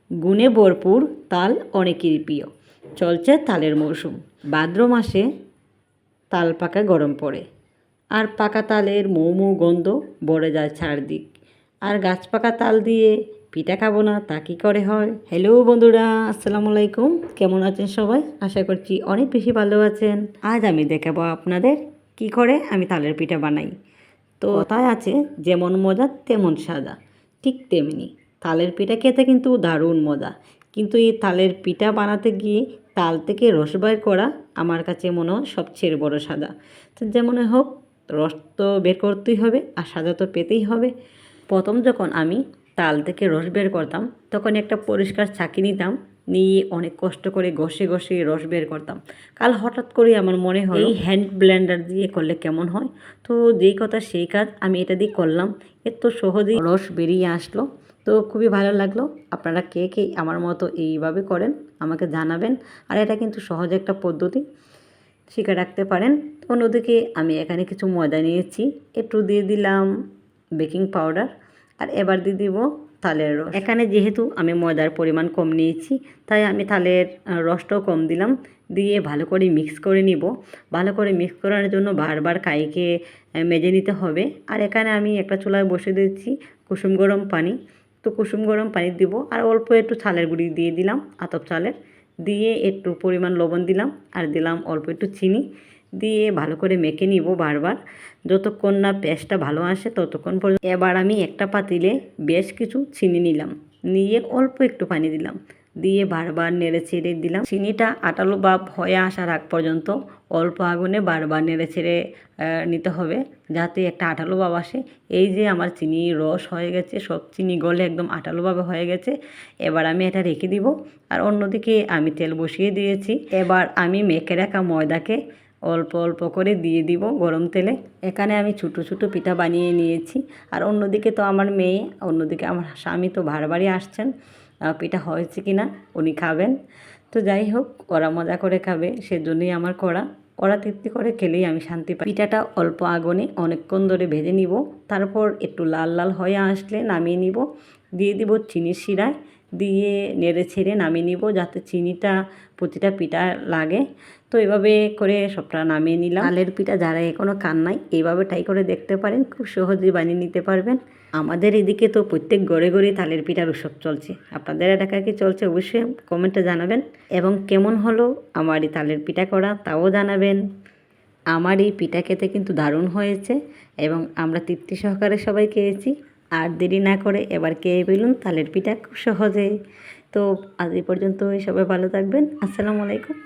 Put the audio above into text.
গুণে ভরপুর তাল অনেকেরই প্রিয়। চলছে তালের মৌসুম। ভাদ্র মাসে তাল পাকা গরম পড়ে, আর পাকা তালের মৌ মৌ গন্ধ ভরে যায় চারদিক। আর গাছ পাকা তাল দিয়ে পিঠা খাবো না তা কী করে হয়? হ্যালো বন্ধুরা, আসসালামু আলাইকুম। কেমন আছেন সবাই? আশা করছি অনেক বেশি ভালো আছেন। আজ আমি দেখাবো আপনাদের কি করে আমি তালের পিঠা বানাই। তো কথায় আছে, যেমন মজা তেমন সাদা। ঠিক তেমনি তালের পিঠা খেতে কিন্তু দারুণ মজা, কিন্তু এই তালের পিঠা বানাতে গিয়ে তাল থেকে রস বের করা আমার কাছে মনে হয় সবচেয়ে বড় সাদা। তো যেমন হোক, রস তো বের করতেই হবে আর সাদা তো পেতেই হবে। প্রথম যখন আমি তাল থেকে রস বের করতাম, তখন একটা পরিষ্কার ছাঁকি নিতাম, নিয়ে অনেক কষ্ট করে ঘষে ঘষে রস বের করতাম। কাল হঠাৎ করে আমার মনে হয় এই হ্যান্ড ব্লেন্ডার দিয়ে করলে কেমন হয়। তো যেই কথা সেই কাজ, আমি এটা দিয়ে করলাম, এত সহজেই রস বেরিয়ে আসলো। তো খুবই ভালো লাগলো। আপনারা কে কে আমার মতো এইভাবে করেন আমাকে জানাবেন। আর এটা কিন্তু সহজ একটা পদ্ধতি, শিখে রাখতে পারেন। অন্যদিকে আমি এখানে কিছু ময়দা নিয়েছি, একটু দিয়ে দিলাম বেকিং পাউডার, আর এবার দিয়ে দিব তালের রস। এখানে যেহেতু আমি ময়দার পরিমাণ কম নিয়েছি, তাই আমি তালের রসটাও কম দিলাম। দিয়ে ভালো করে মিক্স করে নিব। ভালো করে মিক্স করার জন্য বারবার কাইকে মেজে নিতে হবে। আর এখানে আমি একটা চুলায় বসে দিচ্ছি কুসুম গরম পানি। তো কুসুম গরম পানি দিব, আর অল্প একটু চালের গুঁড়ি দিয়ে দিলাম, আতপ চালের, দিয়ে একটু পরিমাণ লবণ দিলাম, আর দিলাম অল্প একটু চিনি। দিয়ে ভালো করে মেখে নিব বারবার, যতক্ষণ না পেস্টটা ভালো আসে ততক্ষণ পর্যন্ত। এবার আমি একটা পাতিলে বেশ কিছু চিনি নিলাম, নিয়ে অল্প একটু পানি দিলাম, দিয়ে বারবার নেড়ে ছেড়ে দিলাম। চিনিটা আটালো ভাব হয়ে আসার আগ পর্যন্ত অল্প আগুনে বারবার নেড়ে ছেড়ে নিতে হবে, যাতে একটা আটালো ভাব আসে। এই যে আমার চিনি রস হয়ে গেছে, সব চিনি গলে একদম আটালোভাবে হয়ে গেছে। এবার আমি এটা রেখে দিব। আর অন্যদিকে আমি তেল বসিয়ে দিয়েছি। এবার আমি মেখে রাখা ময়দাকে অল্প অল্প করে দিয়ে দিব গরম তেলে। এখানে আমি ছোটো ছোটো পিঠা বানিয়ে নিয়েছি। আর অন্যদিকে তো আমার মেয়ে, অন্যদিকে আমার স্বামী তো বারবারই আসছেন, পিঠা হয়েছে কি না উনি খাবেন। তো যাই হোক, ওরা মজা করে খাবে, সেজন্যই আমার করা। ওরা তৃপ্তি করে খেলেই আমি শান্তি পাই। পিঠাটা অল্প আগুনে অনেকক্ষণ ধরে ভেজে নিব, তারপর একটু লাল লাল হয়ে আসলে নামিয়ে নিব। দিয়ে দিব চিনির শিরায়, দিয়ে নেড়ে ছেড়ে নামিয়ে নিব, যাতে চিনিটা প্রতিটা পিঠা লাগে। তো এভাবে করে সবটা নামিয়ে নিলাম। তালের পিঠা যারা এখনও খান নাই, এইভাবে ট্রাই করে দেখতে পারেন, খুব সহজেই বানিয়ে নিতে পারবেন। আমাদের এদিকে তো প্রত্যেক ঘরে ঘরে তালের পিঠার উৎসব চলছে। আপনাদের এলাকায় কি চলছে অবশ্যই কমেন্টে জানাবেন, এবং কেমন হলো আমার এই তালের পিঠা করা তাও জানাবেন। আমার এই পিঠা খেতে কিন্তু দারুণ হয়েছে, এবং আমরা তৃপ্তি সহকারে সবাই খেয়েছি। আর দেরি না করে এবার খেয়ে ফেলুন তালের পিঠা খুব সহজে। তো আজ এই পর্যন্তই, সবাই ভালো থাকবেন। আসসালামু আলাইকুম।